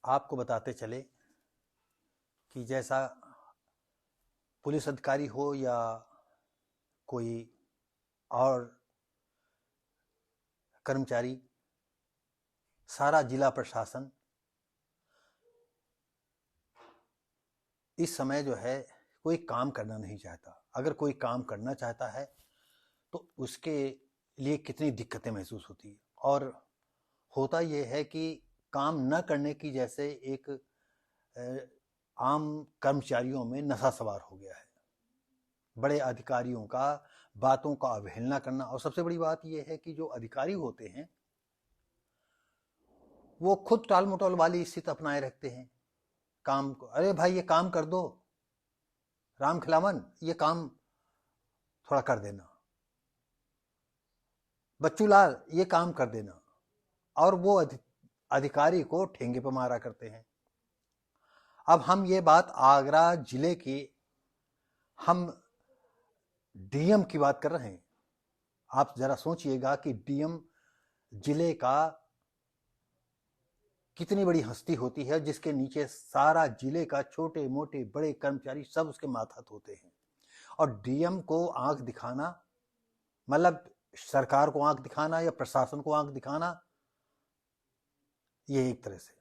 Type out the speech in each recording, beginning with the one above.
आपको बताते चले कि जैसा पुलिस अधिकारी हो या कोई और कर्मचारी, सारा जिला प्रशासन इस समय जो है कोई काम करना नहीं चाहता। अगर कोई काम करना चाहता है तो उसके लिए कितनी दिक्कतें महसूस होती है। और होता ये है कि काम न करने की जैसे एक आम कर्मचारियों में नशा सवार हो गया है। बड़े अधिकारियों का बातों का अवहेलना करना। और सबसे बड़ी बात यह है कि जो अधिकारी होते हैं वो खुद टाल मटोल वाली स्थिति अपनाए रखते हैं। काम को, अरे भाई ये काम कर दो, राम खिलावन ये काम थोड़ा कर देना, बच्चू लाल ये काम कर देना। और वो अधिकारी को ठेंगे पर मारा करते हैं। अब हम ये बात आगरा जिले की, हम डीएम की बात कर रहे हैं। आप जरा सोचिएगा कि डीएम जिले का कितनी बड़ी हस्ती होती है, जिसके नीचे सारा जिले का छोटे मोटे बड़े कर्मचारी सब उसके मातहत होते हैं। और डीएम को आंख दिखाना मतलब सरकार को आंख दिखाना या प्रशासन को आंख दिखाना, ये एक तरह से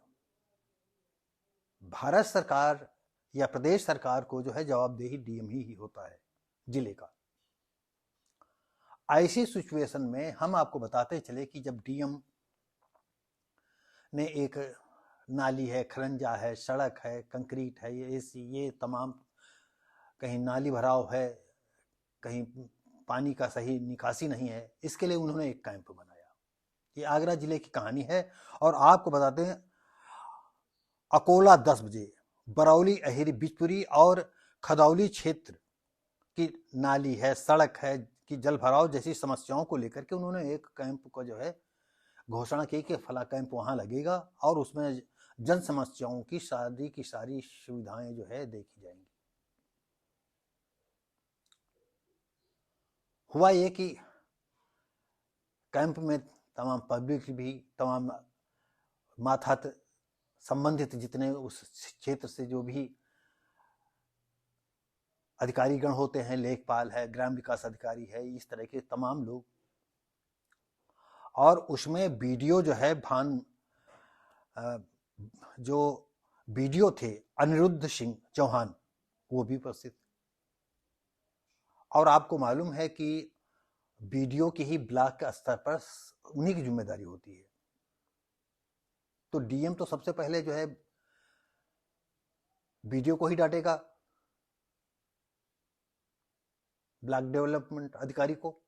भारत सरकार या प्रदेश सरकार को जो है जवाबदेही डीएम ही होता है जिले का। ऐसी सिचुएशन में हम आपको बताते चले कि जब डीएम ने एक नाली है, खरंजा है, सड़क है, कंक्रीट है, ये एसी, ये तमाम, कहीं नाली भराव है, कहीं पानी का सही निकासी नहीं है, इसके लिए उन्होंने एक कैंप बनाया। ये आगरा जिले की कहानी है। और आपको बताते हैं अकोला 10 बजे, बरौली, अहिरी, बिचपुरी और खदौली क्षेत्र की नाली है, सड़क है कि जल भराव जैसी समस्याओं को लेकर के उन्होंने एक कैंप को जो है घोषणा की कि फला कैंप वहां लगेगा और उसमें जन समस्याओं की सारी सुविधाएं जो है देखी जाएंगी। हुआ ये कि कैंप में तमाम पब्लिक भी, तमाम मातहत संबंधित जितने उस क्षेत्र से जो भी अधिकारीगण होते हैं, लेखपाल है, ग्राम विकास अधिकारी है, इस तरह के तमाम लोग। और उसमें वीडियो जो है जो वीडियो थे अनिरुद्ध सिंह चौहान, वो भी उपस्थित। और आपको मालूम है कि वीडियो की ही ब्लॉक के स्तर पर उन्हीं की जिम्मेदारी होती है। तो डीएम तो सबसे पहले जो है वीडियो को ही डांटेगा, ब्लॉक डेवलपमेंट अधिकारी को।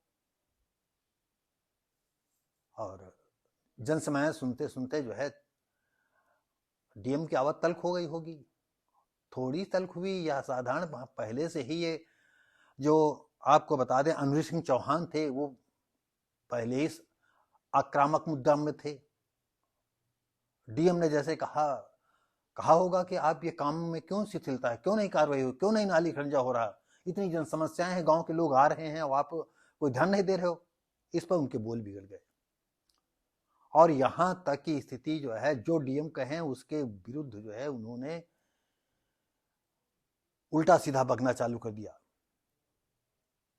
और जन समस्या सुनते सुनते जो है डीएम की आवाज तल्ख हो गई होगी। थोड़ी तल्ख हुई या साधारण, पहले से ही ये जो आपको बता दें अनिरुद्ध सिंह चौहान थे, वो पहले ही आक्रामक मुद्दा में थे। डीएम ने जैसे कहा होगा कि आप ये काम में क्यों शिथिलता है, क्यों नहीं कार्रवाई हो, क्यों नहीं नाली खंजा हो रहा, इतनी जन समस्याएं हैं, गांव के लोग आ रहे हैं और आप कोई ध्यान नहीं दे रहे हो। इस पर उनके बोल बिगड़ गए। और यहां तक की स्थिति जो है, जो डीएम कहें उसके विरुद्ध जो है उन्होंने उल्टा सीधा बकना चालू कर दिया।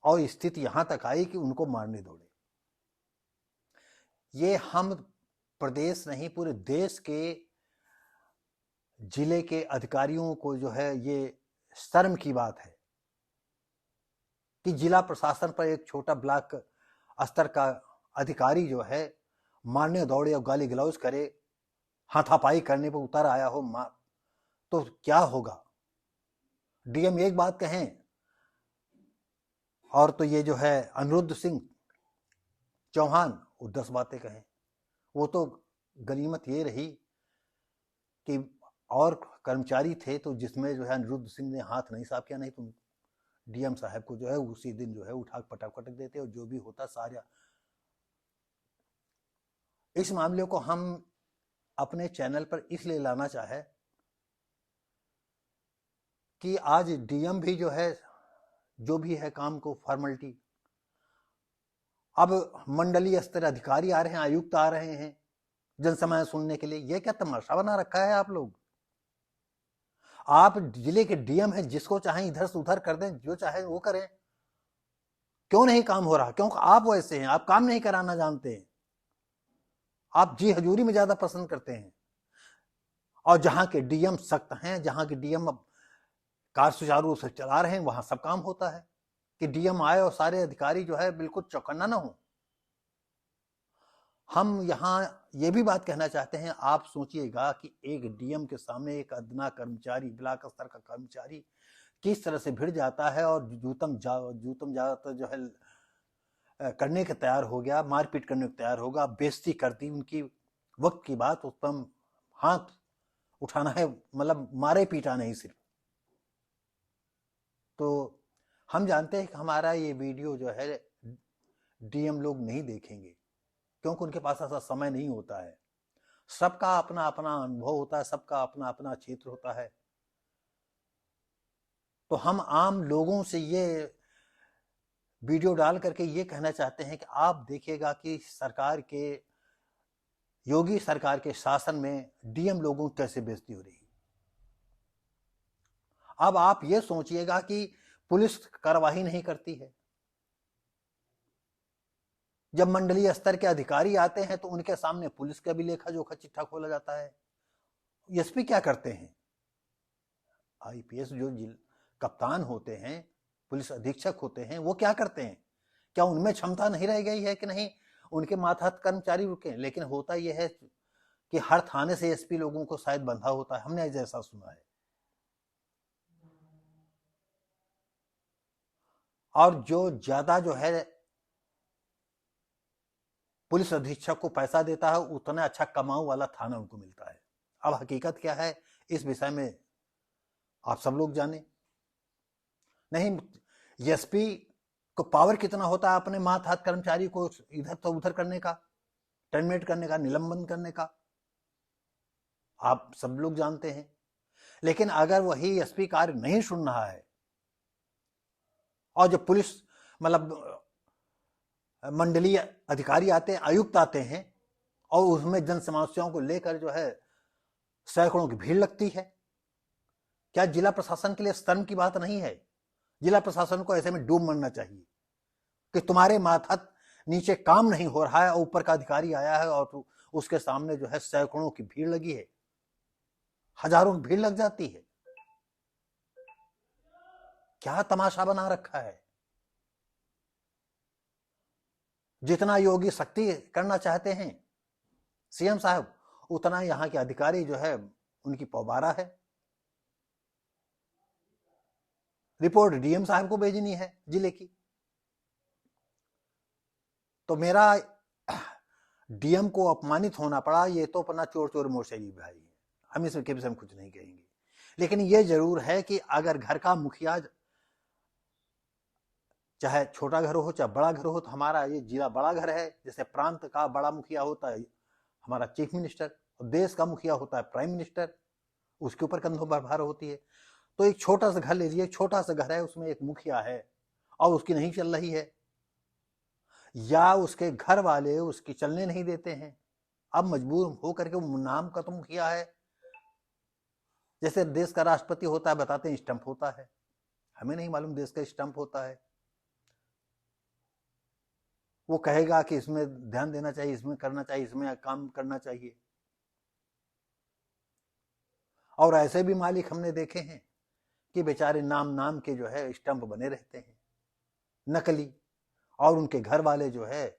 और स्थिति यहां तक आई कि उनको मारने दौड़े। ये हम प्रदेश नहीं, पूरे देश के जिले के अधिकारियों को जो है ये शर्म की बात है कि जिला प्रशासन पर एक छोटा ब्लॉक स्तर का अधिकारी जो है मारने दौड़े और गाली गलौज करे, हाथापाई करने पर उतर आया हो, तो क्या होगा। डीएम एक बात कहें और तो ये जो है अनिरुद्ध सिंह चौहान वो 10 बातें कहें। वो तो गनीमत ये रही कि और कर्मचारी थे तो जिसमें जो है अनिरुद्ध सिंह ने हाथ नहीं साफ किया, नहीं तो डीएम साहब को जो है उसी दिन जो है उठा पटक देते और जो भी होता सारा। इस मामले को हम अपने चैनल पर इसलिए लाना चाहे कि आज डीएम भी जो है जो भी है काम को फॉर्मेलिटी, अब मंडलीय स्तर अधिकारी आ रहे हैं, आयुक्त आ रहे हैं, जनसमस्या सुनने के लिए। ये क्या तमाशा बना रखा है आप लोग? आप जिले के डीएम हैं, जिसको चाहे इधर से उधर कर दें, जो चाहे वो करें। क्यों नहीं काम हो रहा? क्योंकि आप वैसे हैं, आप काम नहीं कराना जानते हैं, आप जी हजूरी में ज्यादा पसंद करते हैं। और जहां के डीएम सख्त हैं, जहां के डीएम अब कार्य सुचारू रूप से चला रहे हैं, वहां सब काम होता है कि डीएम आए और सारे अधिकारी जो है बिल्कुल चौकन्ना ना हो। हम यहां ये भी बात कहना चाहते हैं, आप सोचिएगा कि एक डीएम के सामने एक अदना कर्मचारी, ब्लॉक स्तर का कर्मचारी किस तरह से भिड़ जाता है और जूतम ज्यादातर जो है करने के तैयार हो गया, मारपीट करने को तैयार होगा, बेइज्जती कर दी उनकी। वक्त की बात, उस पर हाथ उठाना है, मतलब मारे पीटा नहीं सिर्फ। तो हम जानते हैं कि हमारा ये वीडियो जो है डीएम लोग नहीं देखेंगे, क्योंकि उनके पास ऐसा समय नहीं होता है। सबका अपना अपना अनुभव होता है, सबका अपना अपना क्षेत्र होता है। तो हम आम लोगों से ये वीडियो डाल करके ये कहना चाहते हैं कि आप देखिएगा कि सरकार के, योगी सरकार के शासन में डीएम लोगों की कैसे बेइज्जती हो रही है। अब आप ये सोचिएगा कि पुलिस कार्रवाई नहीं करती है। जब मंडलीय स्तर के अधिकारी आते हैं तो उनके सामने पुलिस का भी लेखा जोखा चिट्ठा खोला जाता है। एसपी क्या करते हैं? आईपीएस जो कप्तान होते हैं, पुलिस अधीक्षक होते हैं, वो क्या करते हैं? क्या उनमें क्षमता नहीं रह गई है कि नहीं उनके मातहत कर्मचारी रुके? लेकिन होता यह है कि हर थाने से एसपी लोगों को शायद बंधा होता है, हमने जैसा सुना है। और जो ज्यादा जो है पुलिस अधीक्षक को पैसा देता है, उतना अच्छा कमाऊ वाला थाना उनको मिलता है। अब हकीकत क्या है इस विषय में आप सब लोग जाने। नहीं, एसपी को पावर कितना होता है अपने मातहत कर्मचारी को इधर तो उधर करने का, टर्मिनेट करने का, निलंबन करने का, आप सब लोग जानते हैं। लेकिन अगर वही एसपी कार्य नहीं सुन रहा है और जब पुलिस मतलब मंडलीय अधिकारी आते हैं, आयुक्त आते हैं, और उसमें जन समस्याओं को लेकर जो है सैकड़ों की भीड़ लगती है, क्या जिला प्रशासन के लिए शर्म की बात नहीं है? जिला प्रशासन को ऐसे में डूब मरना चाहिए कि तुम्हारे मातहत नीचे काम नहीं हो रहा है और ऊपर का अधिकारी आया है और उसके सामने जो है सैकड़ों की भीड़ लगी है, हजारों की भीड़ लग जाती है। क्या तमाशा बना रखा है? जितना योगी सख्ती करना चाहते हैं सीएम साहब, उतना यहां के अधिकारी जो है उनकी पौबारा है। रिपोर्ट डीएम साहब को भेजनी है जिले की। तो मेरा डीएम को अपमानित होना पड़ा, ये तो अपना चोर चोर मोर्शेगी भाई है, हम इसके विषय में कुछ नहीं कहेंगे। लेकिन ये जरूर है कि अगर घर का मुखिया, चाहे छोटा घर हो चाहे बड़ा घर हो, तो हमारा ये जिला बड़ा घर है। जैसे प्रांत का बड़ा मुखिया होता है हमारा चीफ मिनिस्टर, और देश का मुखिया होता है प्राइम मिनिस्टर, उसके ऊपर कंधों पर भार होती है। तो एक छोटा सा घर ले लीजिए, छोटा सा घर है, उसमें एक मुखिया है और उसकी नहीं चल रही है, या उसके घर वाले उसकी चलने नहीं देते हैं, अब मजबूर होकर के वो नाम का तो मुखिया है। जैसे देश का राष्ट्रपति होता है, बताते हैं स्टंप होता है, हमें नहीं मालूम देश का स्टंप होता है। वो कहेगा कि इसमें ध्यान देना चाहिए, इसमें करना चाहिए, इसमें काम करना चाहिए। और ऐसे भी मालिक हमने देखे हैं कि बेचारे नाम के जो है स्टंप बने रहते हैं, नकली, और उनके घर वाले जो है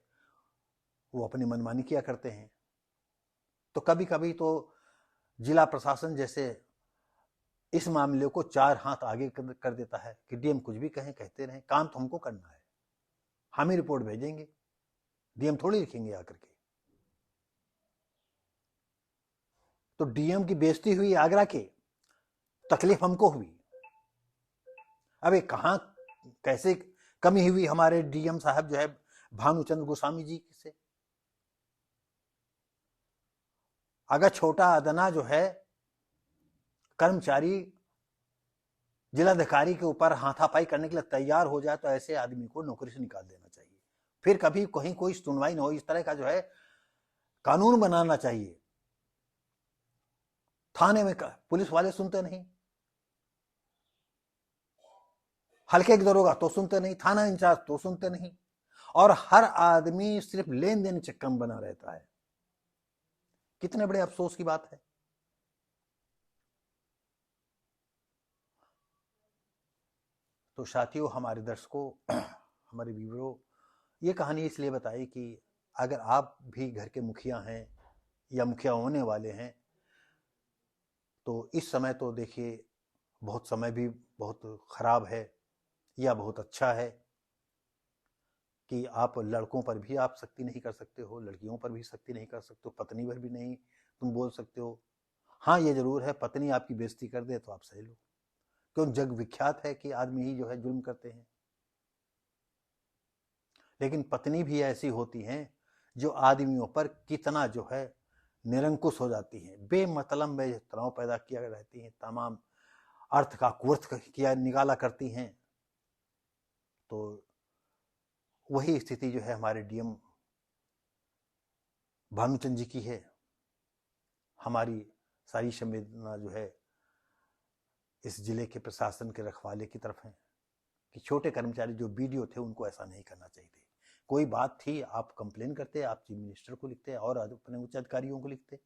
वो अपनी मनमानी किया करते हैं। तो कभी कभी तो जिला प्रशासन जैसे इस मामले को 4 हाथ आगे कर देता है कि डीएम कुछ भी कहें, कहते रहें, काम तो हमको करना है, हम ही रिपोर्ट भेजेंगे, डीएम थोड़ी लिखेंगे आकर के। तो डीएम की बेइज्जती हुई आगरा के, तकलीफ हमको हुई। अब कहां कैसे कमी हुई हमारे डीएम साहब जो है भानुचंद्र गोस्वामी जी से? अगर छोटा अदना जो है कर्मचारी जिलाधिकारी के ऊपर हाथापाई करने के लिए तैयार हो जाए, तो ऐसे आदमी को नौकरी से निकाल देना चाहिए। फिर कभी कहीं कोई सुनवाई न हो। इस तरह का जो है कानून बनाना चाहिए। थाने में पुलिस वाले सुनते नहीं, हल्के के दरोगा तो सुनते नहीं, थाना इंचार्ज तो सुनते नहीं, और हर आदमी सिर्फ लेन देन चक्कर में बना रहता है। कितने बड़े अफसोस की बात है। तो साथियों, हमारे दर्शकों, हमारे व्यूअरों, ये कहानी इसलिए बताई कि अगर आप भी घर के मुखिया हैं या मुखिया होने वाले हैं, तो इस समय तो देखिए बहुत समय भी बहुत खराब है या बहुत अच्छा है कि आप लड़कों पर भी आप सख्ती नहीं कर सकते हो, लड़कियों पर भी सख्ती नहीं कर सकते हो, पत्नी पर भी नहीं तुम बोल सकते हो। हाँ, ये जरूर है, पत्नी आपकी बेइज्जती कर दे तो आप सह लो, क्यों जग विख्यात है कि आदमी ही जो है जुल्म करते हैं। लेकिन पत्नी भी ऐसी होती हैं जो आदमियों पर कितना जो है निरंकुश हो जाती हैं, बेमतलब में तनाव पैदा किया रहती हैं, तमाम अर्थ का कुर्थ किया निकाला करती हैं। तो वही स्थिति जो है हमारे डीएम भानुचंद जी की है। हमारी सारी संवेदना जो है इस जिले के प्रशासन के रखवाले की तरफ है कि छोटे कर्मचारी जो बीडीओ थे उनको ऐसा नहीं करना चाहिए। कोई बात थी आप कंप्लेन करते, आप चीफ मिनिस्टर को लिखते और अपने उच्च अधिकारियों को लिखते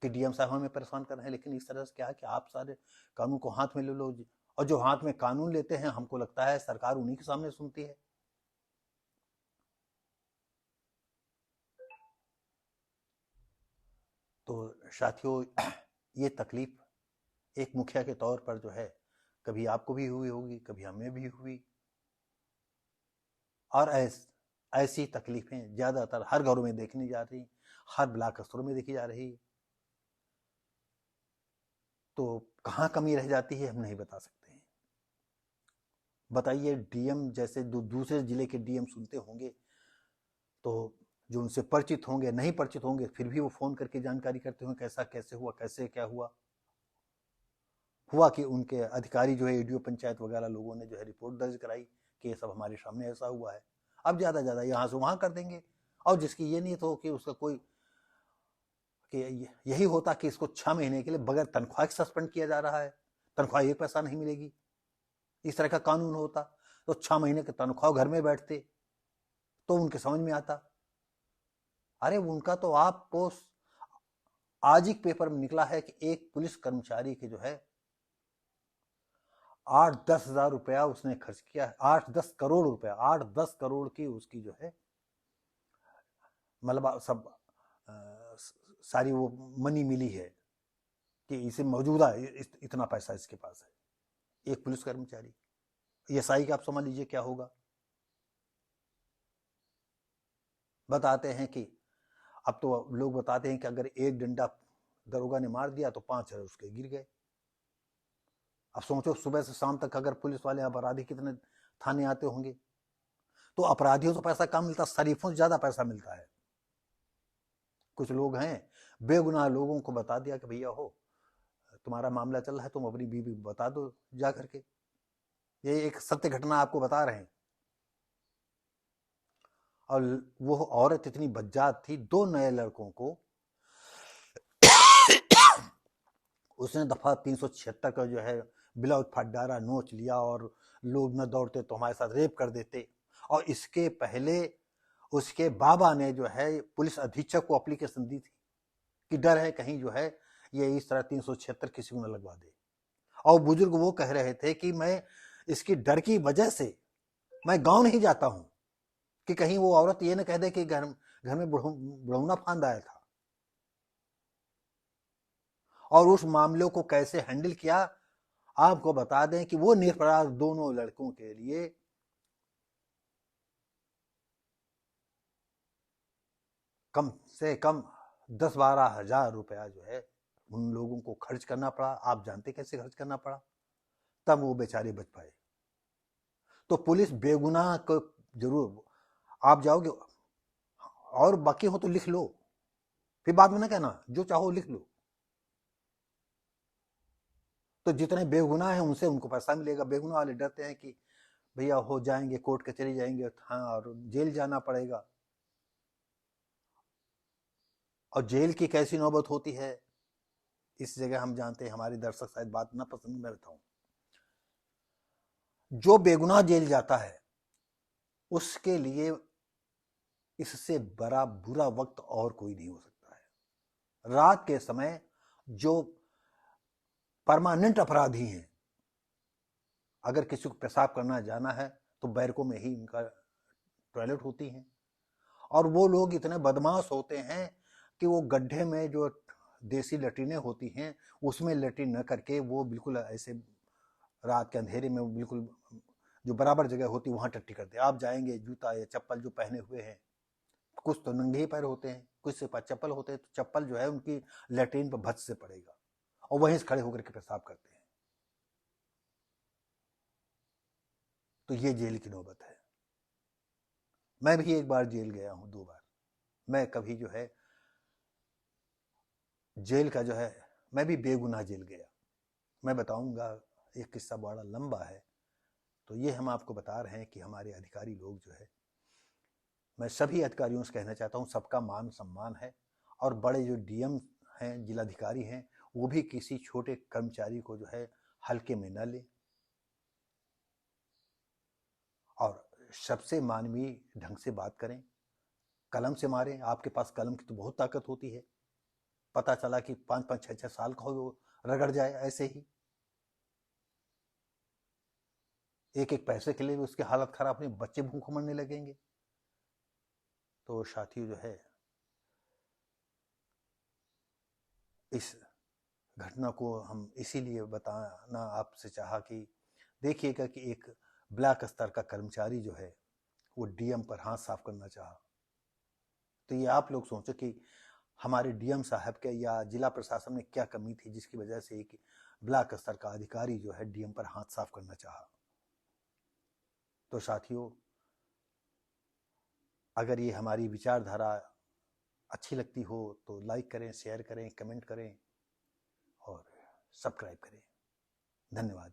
कि डीएम साहब हमें परेशान कर रहे हैं। लेकिन इस तरह से क्या है कि आप सारे कानून को हाथ में ले लो, और जो हाथ में कानून लेते हैं हमको लगता है सरकार उन्हीं के सामने सुनती है। तो साथियों, ये तकलीफ एक मुखिया के तौर पर जो है कभी आपको भी हुई होगी, कभी हमें भी हुई, और ऐसी तकलीफें ज्यादातर हर घरों में देखने जा रही, हर ब्लॉक स्तरों में देखी जा रही। तो कहाँ कमी रह जाती है हम नहीं बता सकते हैं। बताइए, डीएम जैसे दूसरे जिले के डीएम सुनते होंगे तो जो उनसे परिचित होंगे, नहीं परिचित होंगे, फिर भी वो फोन करके जानकारी करते होंगे कैसा कैसे हुआ, कैसे क्या हुआ कि उनके अधिकारी जो है एडीओ पंचायत वगैरह लोगों ने जो है रिपोर्ट दर्ज कराई कि ये सब हमारे सामने ऐसा हुआ है। अब ज्यादा ज्यादा यहाँ से वहां कर देंगे, और जिसकी ये नहीं तो कि उसका कोई कि यही होता कि इसको 6 महीने के लिए बगैर तनख्वाह के सस्पेंड किया जा रहा है, तनख्वाह एक पैसा नहीं मिलेगी, इस तरह का कानून होता तो 6 महीने के तनख्वाह घर में बैठते तो उनके समझ में आता। अरे उनका तो आपको आज ही पेपर में निकला है कि एक पुलिस कर्मचारी के जो है 8-10 हजार रुपया उसने खर्च किया, 8-10 करोड़ रुपया, 8-10 करोड़ की उसकी जो है मतलब सब सारी वो मनी मिली है कि इसे मौजूदा इतना पैसा इसके पास है। एक पुलिस कर्मचारी, एसआई का आप समझ लीजिए क्या होगा। बताते हैं कि अब तो लोग बताते हैं कि अगर एक डंडा दरोगा ने मार दिया तो 5 हजार उसके गिर गए। अब सोचो सुबह से शाम तक अगर पुलिस वाले अपराधी कितने थाने आते होंगे, तो अपराधियों से पैसा कम मिलता, शरीफों से ज्यादा पैसा मिलता है। कुछ लोग हैं बेगुनाह लोगों को बता दिया कि भैया हो तुम्हारा मामला चल रहा है, तुम अपनी बीवी बता दो जा करके। ये एक सत्य घटना आपको बता रहे हैं। और वो औरत इतनी बज्जात थी, 2 नए लड़कों को उसने दफा 376 का जो है ब्लाउज फटडारा नोच लिया, और लोग न दौड़ते तो हमारे साथ रेप कर देते। और इसके पहले उसके बाबा ने जो है पुलिस अधीक्षक को एप्लीकेशन दी थी कि डर है कहीं जो है ये इस तरह 376 किसी को न लगवा दे। और बुजुर्ग वो कह रहे थे कि मैं इसकी डर की वजह से मैं गांव नहीं जाता हूं कि कहीं वो औरत ये न कह दे कि घर में बुढ़ौना फांद आया था। और उस मामले को कैसे हैंडल किया आपको बता दें कि वो निरपराध दोनों लड़कों के लिए कम से कम 10-12 हजार रुपया जो है उन लोगों को खर्च करना पड़ा। आप जानते कैसे खर्च करना पड़ा, तब वो बेचारे बच पाए। तो पुलिस बेगुनाह को जरूर आप जाओगे, और बाकी हो तो लिख लो, फिर बाद में ना कहना जो चाहो लिख लो। तो जितने बेगुनाह हैं उनसे उनको पैसा मिलेगा। बेगुनाह वाले डरते हैं कि भैया हो जाएंगे, कोर्ट कचहरी जाएंगे, हाँ, और जेल जाना पड़ेगा। और जेल की कैसी नौबत होती है, इस जगह हम जानते हैं, हमारे दर्शक शायद बात ना पसंद में बताऊं। जो बेगुनाह जेल जाता है उसके लिए इससे बड़ा बुरा वक्त और कोई नहीं हो सकता है। रात के समय जो परमानेंट अपराधी हैं, अगर किसी को पेशाब करना जाना है तो बैरकों में ही उनका टॉयलेट होती हैं। और वो लोग इतने बदमाश होते हैं कि वो गड्ढे में जो देसी लैट्रिनें होती हैं उसमें लैट्रिन न करके वो बिल्कुल ऐसे रात के अंधेरे में बिल्कुल जो बराबर जगह होती है वहां टट्टी करते हैं। आप जाएंगे, जूता या चप्पल जो पहने हुए हैं, कुछ तो नंगे ही पैर होते हैं, कुछ से पास चप्पल होते हैं, तो चप्पल जो है उनकी लैट्रिन पर भच से पड़ेगा और वहीं से खड़े होकर के पेशाब करते हैं। तो ये जेल की नौबत है। मैं भी एक बार जेल गया हूं, 2 बार। मैं कभी जो है जेल का जो है, मैं भी बेगुनाह जेल गया। मैं बताऊंगा, एक किस्सा बड़ा लंबा है। तो ये हम आपको बता रहे हैं कि हमारे अधिकारी लोग जो है, मैं सभी अधिकारियों से कहना चाहता हूं, सबका मान सम्मान है। और बड़े जो डीएम हैं, जिलाधिकारी हैं, वो भी किसी छोटे कर्मचारी को जो है हल्के में न ले और सबसे मानवीय ढंग से बात करें। कलम से मारें, आपके पास कलम की तो बहुत ताकत होती है। पता चला कि 5-5, 6-6 साल का हो रगड़ जाए ऐसे ही, एक एक पैसे के लिए भी उसकी हालत खराब, अपने बच्चे भूख मरने लगेंगे। तो साथियों जो है, इस घटना को हम इसीलिए बताना आपसे चाहा कि देखिएगा कि एक ब्लॉक स्तर का कर्मचारी जो है वो डीएम पर हाथ साफ करना चाहा। तो ये आप लोग सोचो कि हमारे डीएम साहब के या जिला प्रशासन में क्या कमी थी जिसकी वजह से एक ब्लॉक स्तर का अधिकारी जो है डीएम पर हाथ साफ करना चाहा। तो साथियों, अगर ये हमारी विचारधारा अच्छी लगती हो तो लाइक करें, शेयर करें, कमेंट करें और सब्सक्राइब करें। धन्यवाद।